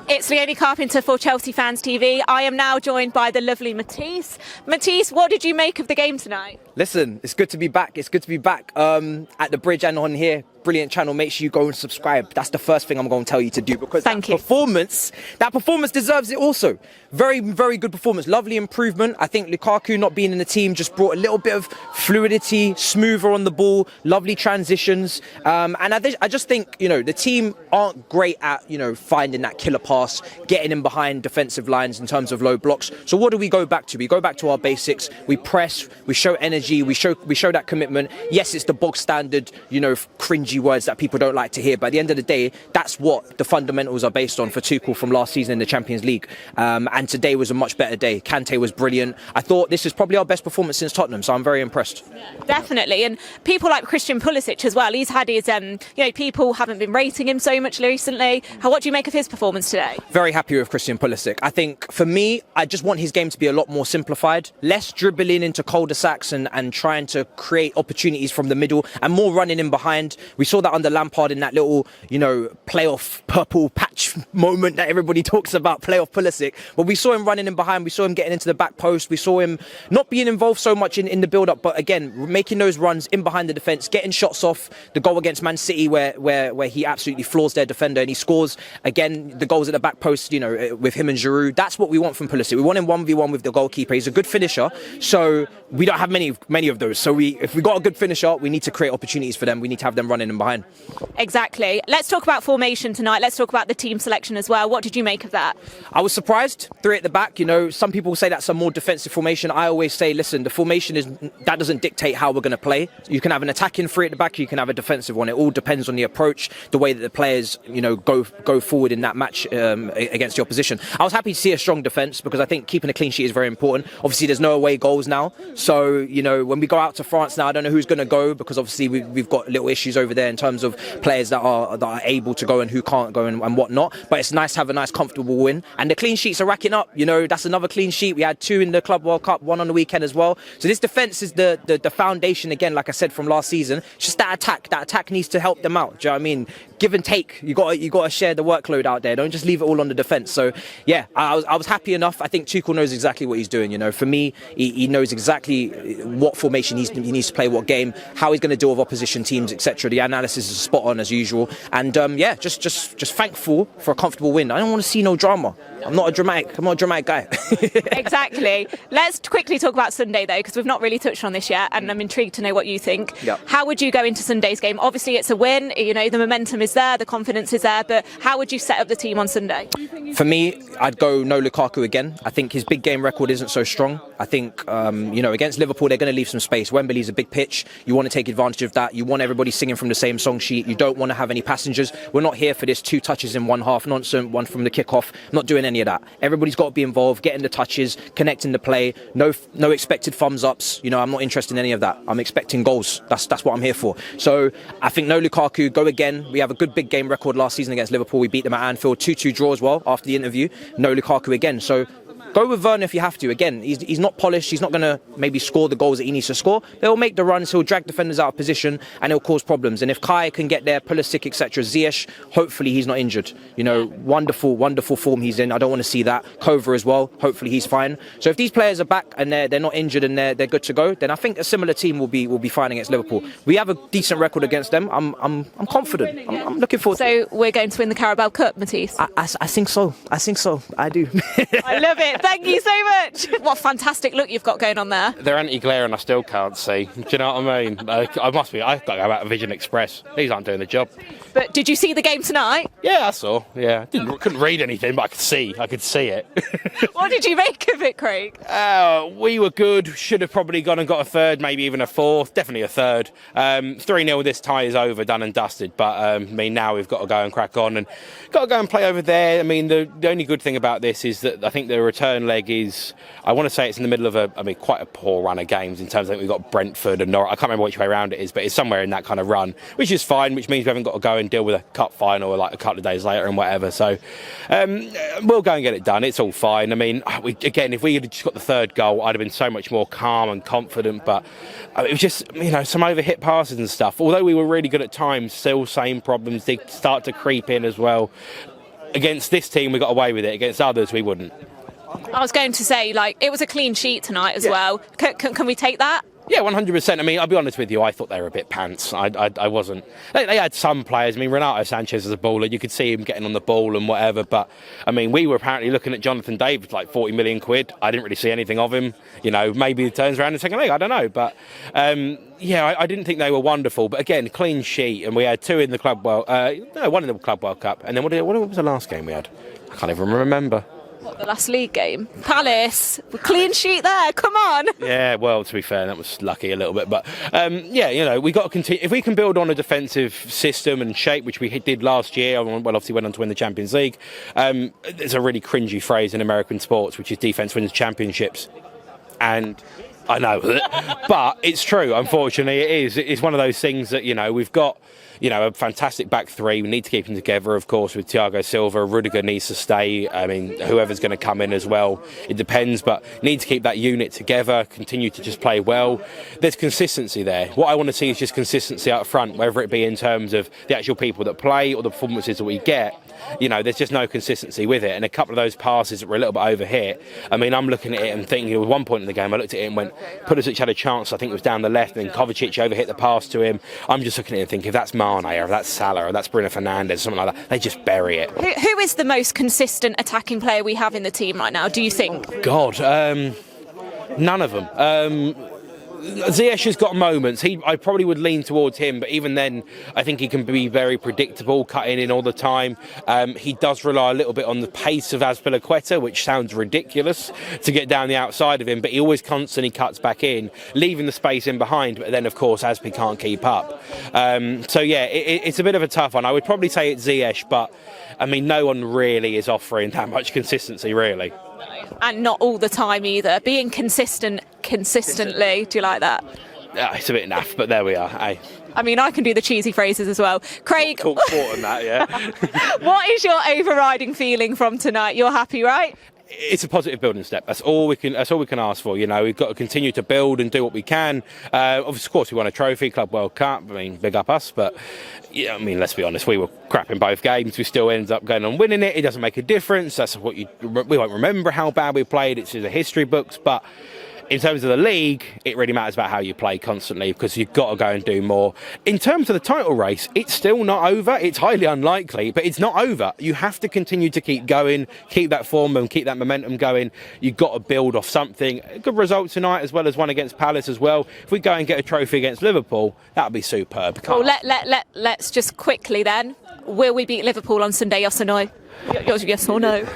It's Leonie Carpenter for Chelsea Fans TV. I am now joined by the lovely Matisse. Matisse, what did you make of the game tonight? Listen, it's good to be back. It's good to be back at the bridge and on here. Brilliant channel. Make sure you go and subscribe. That's the first thing I'm going to tell you to do, because that performance deserves it also. Very, very good performance. Lovely improvement. I think Lukaku not being in the team just brought a little bit of fluidity, smoother on the ball, lovely transitions. And I just think, the team aren't great at, finding that killer pass, getting in behind defensive lines in terms of low blocks. So what do we go back to? We go back to our basics. We press, we show energy, we show that commitment. Yes, it's the bog standard, cringy words that people don't like to hear, but at the end of the day, that's what the fundamentals are based on for Tuchel from last season in the Champions League. And today was a much better day. Kante was brilliant. I thought this is probably our best performance since Tottenham, so I'm very impressed. Definitely, and people like Christian Pulisic as well. He's had his, people haven't been rating him so much recently. What do you make of his performance today? Very happy with Christian Pulisic. I think for me, I just want his game to be a lot more simplified, less dribbling into cul-de-sacs and trying to create opportunities from the middle, and more running in behind. We saw that under Lampard in that little, playoff purple patch moment that everybody talks about, playoff Pulisic. But we saw him running in behind. We saw him getting into the back post. We saw him not being involved so much in the build-up, but again, making those runs in behind the defence, getting shots off. The goal against Man City where he absolutely floors their defender and he scores. Again, the goals at the back post, with him and Giroud. That's what we want from Pulisic. We want him 1v1 with the goalkeeper. He's a good finisher. So we don't have many of those. So if we got a good finisher, we need to create opportunities for them. We need to have them running in behind. Exactly. Let's talk about formation tonight. Let's talk about the team selection as well. What did you make of that? I was surprised. 3 at the back. Some people say that's a more defensive formation. I always say, listen, the formation that doesn't dictate how we're going to play. You can have an attacking 3 at the back. You can have a defensive one. It all depends on the approach, the way that the players, go forward in that match against the opposition. I was happy to see a strong defence because I think keeping a clean sheet is very important. Obviously, there's no away goals now. So, when we go out to France now, I don't know who's going to go because obviously we've got little issues over there in terms of players that are able to go and who can't go and whatnot. But it's nice to have a nice, comfortable win. And the clean sheets are racking up. That's another clean sheet. We had 2 in the Club World Cup, 1 on the weekend as well. So this defence is the foundation, again, like I said, from last season. It's just that attack. That attack needs to help them out. Do you know what I mean? Give and take. You got to share the workload out there. Don't just leave it all on the defence. So yeah, I was happy enough. I think Tuchel knows exactly what he's doing. For me, he knows exactly what formation he needs to play, what game, how he's going to deal with opposition teams, etc. The analysis is spot on as usual. And just thankful for a comfortable win. I don't want to see no drama. I'm not a dramatic guy. Exactly. Let's quickly talk about Sunday though, because we've not really touched on this yet, and I'm intrigued to know what you think. Yep. How would you go into Sunday's game? Obviously, it's a win. The momentum is there, the confidence is there, but how would you set up the team on Sunday? For me, I'd go no Lukaku again. I think his big game record isn't so strong. I think, against Liverpool, they're going to leave some space. Wembley's a big pitch. You want to take advantage of that. You want everybody singing from the same song sheet. You don't want to have any passengers. We're not here for this 2 touches in one half nonsense, one from the kickoff. Not doing any of that. Everybody's got to be involved, getting the touches, connecting the play. No expected thumbs ups. I'm not interested in any of that. I'm expecting goals. That's what I'm here for. So I think no Lukaku. Go again. We have a good big game record last season against Liverpool. We beat them at Anfield. 2-2 draw as well after the interview. No Lukaku again. So go with Werner if you have to. Again, he's not polished. He's not going to maybe score the goals that he needs to score. He'll make the runs. He'll drag defenders out of position and he'll cause problems. And if Kai can get there, Pulisic, etc., Ziyech, hopefully he's not injured. Wonderful form he's in. I don't want to see that. Kova as well. Hopefully he's fine. So if these players are back and they're not injured and they're good to go, then I think a similar team will be fine against Liverpool. We have a decent record against them. I'm confident. I'm looking forward. So we're going to win the Carabao Cup, Matisse? I think so. I do. I love it. Thank you so much. What a fantastic look you've got going on there. They're anti-glare and I still can't see. Do you know what I mean? I've got to go out Vision Express. These aren't doing the job. But did you see the game tonight? Yeah, I saw. Yeah, couldn't read anything, but I could see it. What did you make of it, Craig? We were good. Should have probably gone and got a third, maybe even a fourth. Definitely a third. 3-0. This tie is over, done and dusted. But now we've got to go and crack on and got to go and play over there. The only good thing about this is that I think the return leg is, I want to say it's in the middle of quite a poor run of games in terms of, I think we've got Brentford and Norwich. I can't remember which way around it is, but it's somewhere in that kind of run, which is fine, which means we haven't got to go and deal with a cup final a couple of days later and whatever. So we'll go and get it done. It's all fine. If we had just got the third goal, I'd have been so much more calm and confident, but it was just, some overhit passes and stuff. Although we were really good at times, still same problems did start to creep in as well. against this team, we got away with it. Against others, we wouldn't. I was going to say, like, it was a clean sheet tonight as well. Can we take that? Yeah, 100%. I mean, I'll be honest with you, I thought they were a bit pants. I wasn't. They had some players. I mean, Renato Sanchez is a baller. You could see him getting on the ball and whatever. But, I mean, we were apparently looking at Jonathan David, like 40 million quid. I didn't really see anything of him. You know, maybe he turns around in the second leg. I don't know. But, yeah, I didn't think they were wonderful. But, again, clean sheet. And we had two in the Club World... one in the Club World Cup. And then what was the last game we had? I can't even remember. What, the last league game? Palace, clean sheet there, come on. Yeah, well, to be fair, that was lucky a little bit. But, yeah, you know, we got to continue. If we can build on a defensive system and shape, which we did last year, well, obviously went on to win the Champions League. There's a really cringy phrase in American sports, which is defence wins championships. And I know, but it's true, unfortunately, it is. It's one of those things that, you know, we've got... You know, a fantastic back three. We need to keep them together, of course, with Thiago Silva. Rudiger needs to stay. I mean, whoever's going to come in as well, it depends. But need to keep that unit together, continue to just play well. There's consistency there. What I want to see is just consistency up front, whether it be in terms of the actual people that play or the performances that we get. You know, there's just no consistency with it. And a couple of those passes that were a little bit overhit. I mean, I'm looking at it and thinking, at one point in the game, I looked at it and went, Pulisic had a chance, I think it was down the left, and then Kovacic overhit the pass to him. I'm just looking at it and thinking, if that's Mane, or if that's Salah, or that's Bruno Fernandes, something like that, they just bury it. Who is the most consistent attacking player we have in the team right now, do you think? God, none of them. Ziyech has got moments. I probably would lean towards him, but even then, I think he can be very predictable, cutting in all the time. He does rely a little bit on the pace of Azpilicueta, which sounds ridiculous to get down the outside of him, but he always constantly cuts back in, leaving the space in behind. But then, of course, Azpi can't keep up. So yeah, it's a bit of a tough one. I would probably say it's Ziyech, but I mean, no one really is offering that much consistency, really. And not all the time either. Being consistent consistently. Do you like that? Yeah, it's a bit naff, but there we are. I mean, I can do the cheesy phrases as well. Craig, Talk sport on that, yeah. What is your overriding feeling from tonight? You're happy, right? It's a positive building step. That's all we can ask for. You know, we've got to continue to build and do what we can. Of course, we won a trophy, Club World Cup. I mean, big up us. But yeah, I mean, let's be honest. We were crap in both games. We still ended up going on winning it. It doesn't make a difference. That's what we won't remember how bad we played. It's in the history books. But in terms of the league, it really matters about how you play constantly, because you've got to go and do more. In terms of the title race, it's still not over. It's highly unlikely, but it's not over. You have to continue to keep going, keep that form and keep that momentum going. You've got to build off something. A good result tonight, as well as one against Palace as well. If we go and get a trophy against Liverpool, that would be superb. Well, let's just quickly then. Will we beat Liverpool on Sunday, yes or no? Yes or no?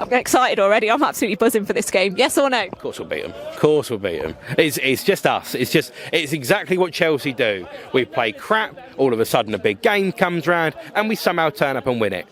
I'm excited already. I'm absolutely buzzing for this game. Yes or no? Of course we'll beat them. Of course we'll beat them. It's just us. It's exactly what Chelsea do. We play crap. All of a sudden, a big game comes round, and we somehow turn up and win it.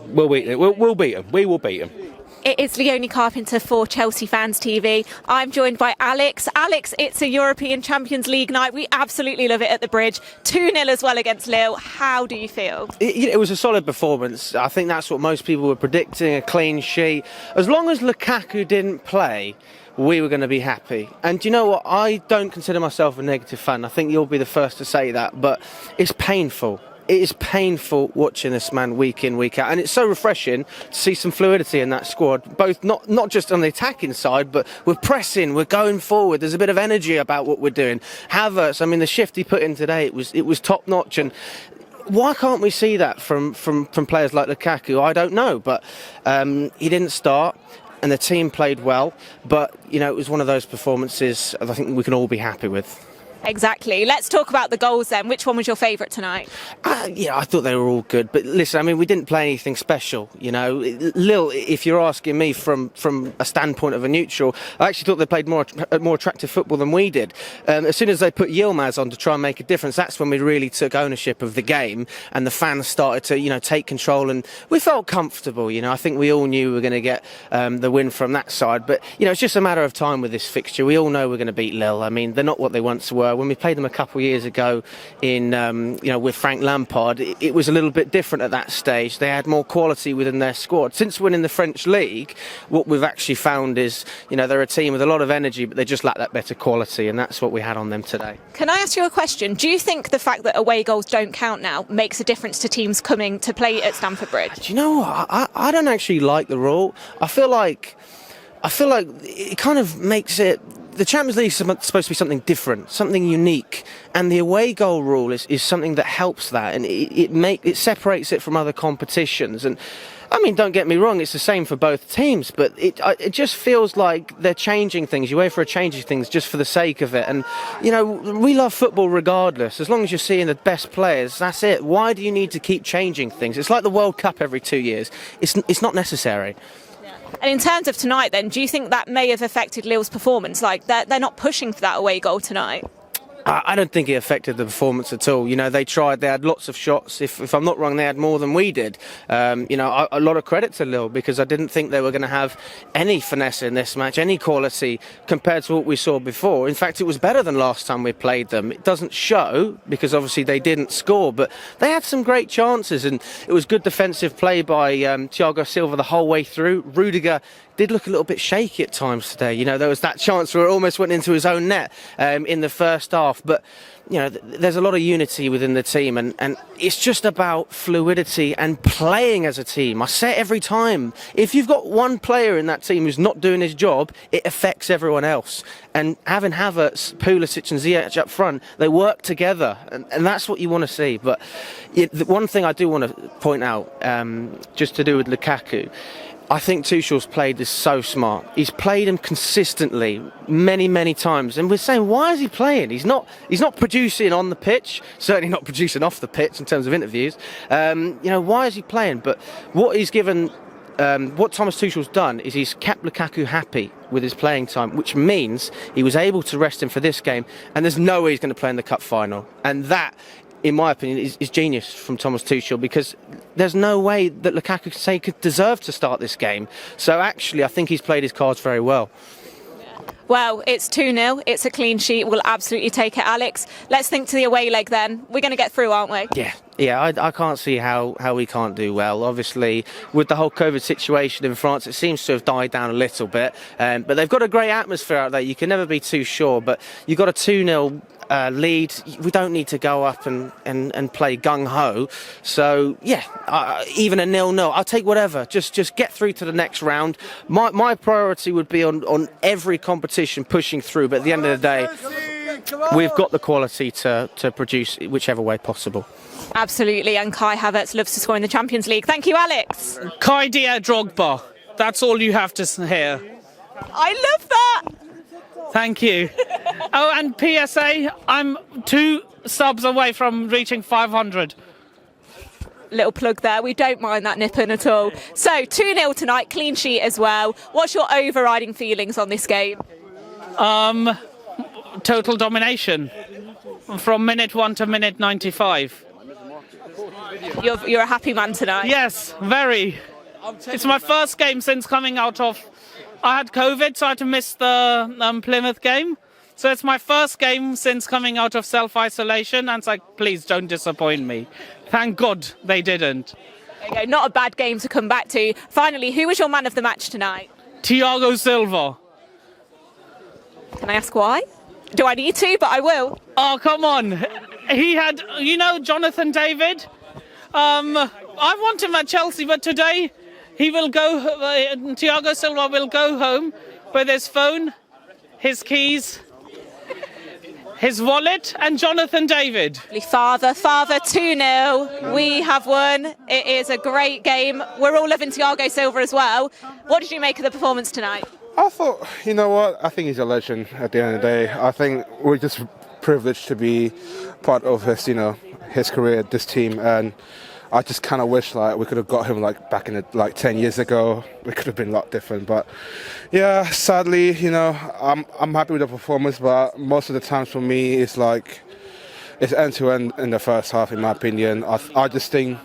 We'll beat them. We'll beat them. We will beat them. It is Leonie Carpenter for Chelsea Fans TV. I'm joined by Alex. Alex, it's a European Champions League night. We absolutely love it at the Bridge. 2-0 as well against Lille. How do you feel? It was a solid performance. I think that's what most people were predicting, a clean sheet. As long as Lukaku didn't play, we were going to be happy. And do you know what? I don't consider myself a negative fan. I think you'll be the first to say that. But it's painful. It is painful watching this man week in, week out, and it's so refreshing to see some fluidity in that squad, both not just on the attacking side, but we're pressing, we're going forward, there's a bit of energy about what we're doing. Havertz, I mean, the shift he put in today, it was top notch, and why can't we see that from players like Lukaku? I don't know, but he didn't start, and the team played well, but you know, it was one of those performances I think we can all be happy with. Exactly. Let's talk about the goals then. Which one was your favourite tonight? Yeah, I thought they were all good. But listen, I mean, we didn't play anything special, you know. Lille, if you're asking me from a standpoint of a neutral, I actually thought they played more attractive football than we did. As soon as they put Yilmaz on to try and make a difference, that's when we really took ownership of the game, and the fans started to, you know, take control, and we felt comfortable, you know. I think we all knew we were going to get the win from that side. But, you know, it's just a matter of time with this fixture. We all know we're going to beat Lille. I mean, they're not what they once were. When we played them a couple of years ago in, with Frank Lampard, it was a little bit different at that stage. They had more quality within their squad. Since winning the French league, what we've actually found is, they're a team with a lot of energy, but they just lack that better quality, and that's what we had on them today. Can I ask you a question? Do you think the fact that away goals don't count now makes a difference to teams coming to play at Stamford Bridge? Do you know what? I don't actually like the rule. I feel like it kind of makes it. The Champions League is supposed to be something different, something unique, and the away goal rule is something that helps that, and it separates it from other competitions. And I mean, don't get me wrong, it's the same for both teams, but it just feels like they're changing things. UEFA are changing things just for the sake of it. And, we love football regardless. As long as you're seeing the best players, that's it. Why do you need to keep changing things? It's like the World Cup every 2 years. It's not necessary. And in terms of tonight then, do you think that may have affected Lille's performance? Like, they're not pushing for that away goal tonight? I don't think it affected the performance at all. They tried, they had lots of shots. If I'm not wrong, they had more than we did. A lot of credit to Lille, because I didn't think they were going to have any finesse in this match, any quality compared to what we saw before. In fact, it was better than last time we played them. It doesn't show because obviously they didn't score, but they had some great chances, and it was good defensive play by Thiago Silva the whole way through. Rudiger did look a little bit shaky at times today. There was that chance where it almost went into his own net in the first half. But, there's a lot of unity within the team, and it's just about fluidity and playing as a team. I say it every time. If you've got one player in that team who's not doing his job, it affects everyone else. And having Havertz, Pulisic and Ziyech up front, they work together, and that's what you want to see. But the one thing I do want to point out, just to do with Lukaku, I think Tuchel's played this so smart. He's played him consistently many, many times. And we're saying, why is he playing? He's not producing on the pitch, certainly not producing off the pitch in terms of interviews. Why is he playing? But what he's given, what Thomas Tuchel's done is he's kept Lukaku happy with his playing time, which means he was able to rest him for this game. And there's no way he's going to play in the cup final. And that, in my opinion, is genius from Thomas Tuchel, because there's no way that Lukaku could deserve to start this game. So actually, I think he's played his cards very well. Well, it's 2-0. It's a clean sheet. We'll absolutely take it, Alex. Let's think to the away leg then. We're going to get through, aren't we? Yeah, I can't see how we can't do well. Obviously, with the whole COVID situation in France, it seems to have died down a little bit. But they've got a great atmosphere out there. You can never be too sure. But you've got a 2-0 lead. We don't need to go up and play gung-ho. So, even a 0-0. I'll take whatever. Just get through to the next round. My priority would be on every competition pushing through. But at the end of the day, we've got the quality to produce whichever way possible. Absolutely, and Kai Havertz loves to score in the Champions League. Thank you, Alex. Kai dear Drogba. That's all you have to hear. I love that. Thank you. Oh, and PSA, I'm 2 subs away from reaching 500. Little plug there. We don't mind that nipping at all. So, 2-0 tonight, clean sheet as well. What's your overriding feelings on this game? Total domination from minute 1 to minute 95. You're a happy man tonight? Yes, very. It's my first game since coming out of... I had COVID, so I had to miss the Plymouth game. So it's my first game since coming out of self-isolation, and it's like, please don't disappoint me. Thank God they didn't. There you go. Not a bad game to come back to. Finally, who was your man of the match tonight? Thiago Silva. Can I ask why? Do I need to? But I will. Oh, come on. He had, Jonathan David. I want him at Chelsea, but today he will go. Thiago Silva will go home with his phone, his keys, his wallet, and Jonathan David. Father, 2-0. We have won. It is a great game. We're all loving Thiago Silva as well. What did you make of the performance tonight? I thought, I think he's a legend at the end of the day. I think we're just privileged to be part of his, his career at this team, and I just kind of wish we could have got him back in 10 years ago. We could have been a lot different, but yeah, sadly, I'm happy with the performance, but most of the times for me it's end to end in the first half, in my opinion. I just think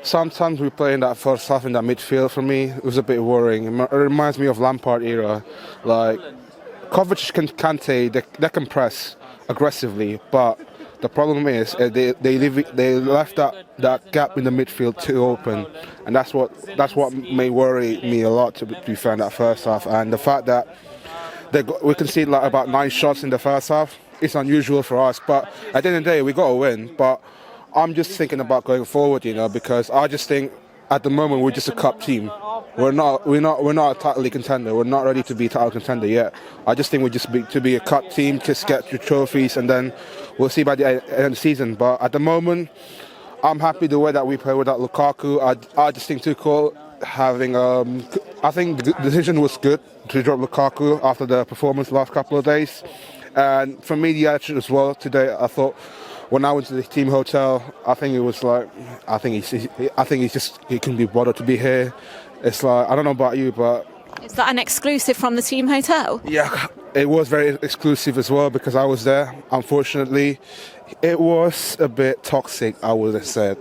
sometimes we play in that first half in that midfield. For me, it was a bit worrying. It reminds me of Lampard era. Kovacic and Kante, they can press aggressively, but the problem is they left that gap in the midfield too open, and that's what may worry me a lot, to be fair, in that first half. And the fact that we conceded like about 9 shots in the first half, it's unusual for us. But at the end of the day, we got to win. But I'm just thinking about going forward, because I just think at the moment we're just a cup team. We're not a title contender. We're not ready to be a title contender yet. I just think we just be a cup team, just get your trophies, and then we'll see by the end of the season. But at the moment, I'm happy the way that we play without Lukaku. I just think Tuchel having I think the decision was good to drop Lukaku after the performance the last couple of days, and for me the attitude as well today. I thought when I went to the team hotel, I think it was like I think he couldn't be bothered to be here. It's like, I don't know about you, but Is that an exclusive from the team hotel? yeah, it was very exclusive as well because I was there. Unfortunately, it was a bit toxic, I would have said.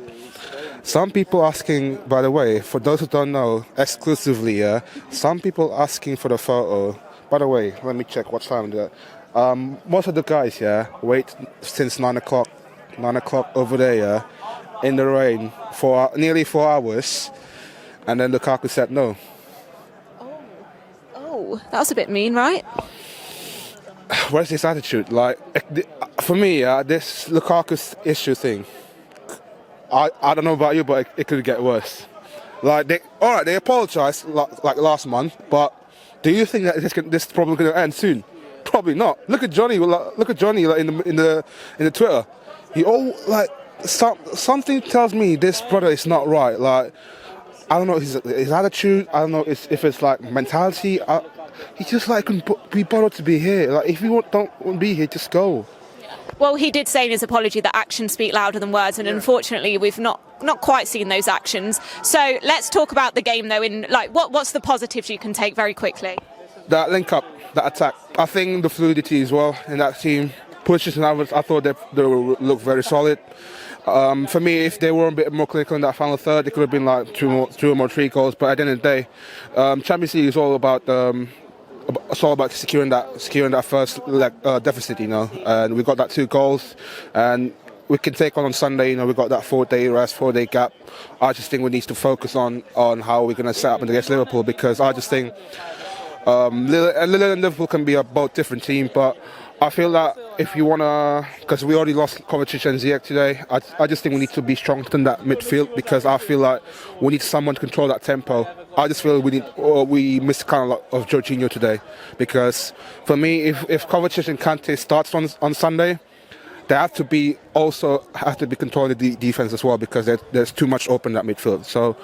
Some people asking, by the way, for those who don't know, exclusively, some people asking for the photo. By the way, let me check what time it is. Most of the guys, wait since 9 o'clock over there, in the rain for nearly 4 hours, and then Lukaku said no. Oh, that was a bit mean, right? Where's his attitude? Like, for me, this Lukaku's issue thing, I don't know about you, but it could get worse. Like, they apologised like last month, but do you think that this problem going to end soon? Probably not. Look at Johnny. Look at Johnny like, in the Twitter. Something tells me this brother is not right. Like, I don't know his attitude. I don't know if it's like mentality. He just like couldn't be bothered to be here. Like, if you don't want to be here, just go. Well, he did say in his apology that actions speak louder than words, and unfortunately, we've not quite seen those actions. So let's talk about the game, though. In like, what's the positives you can take very quickly? That link up, that attack. I think the fluidity as well in that team. Pushes and Havertz, I thought they looked very solid. For me, if they were a bit more clinical in that final third, it could have been like two or more 3 goals. But at the end of the day, Champions League is all about securing that first leg deficit, and we got that 2 goals, and we can take on Sunday. We got that 4-day rest, 4-day gap. I just think we need to focus on how we're going to set up against Liverpool, because I just think Lille and Liverpool can be a both different team, but I feel that if you want to, because we already lost Kovacic and Ziyech today, I just think we need to be stronger in that midfield, because I feel like we need someone to control that tempo. I just feel we missed kind of Jorginho today, because for me, if Kovacic and Kante starts on Sunday, they have to be controlling the defense as well, because there's too much open in that midfield. So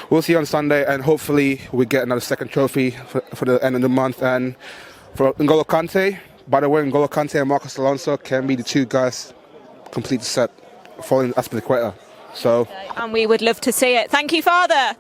we'll see on Sunday, and hopefully we get another second trophy for the end of the month. And for N'Golo Kante, by the way, N'Golo Kante and Marcos Alonso can be the 2 guys complete the set following Aspilicueta. So, And we would love to see it. Thank you, Father.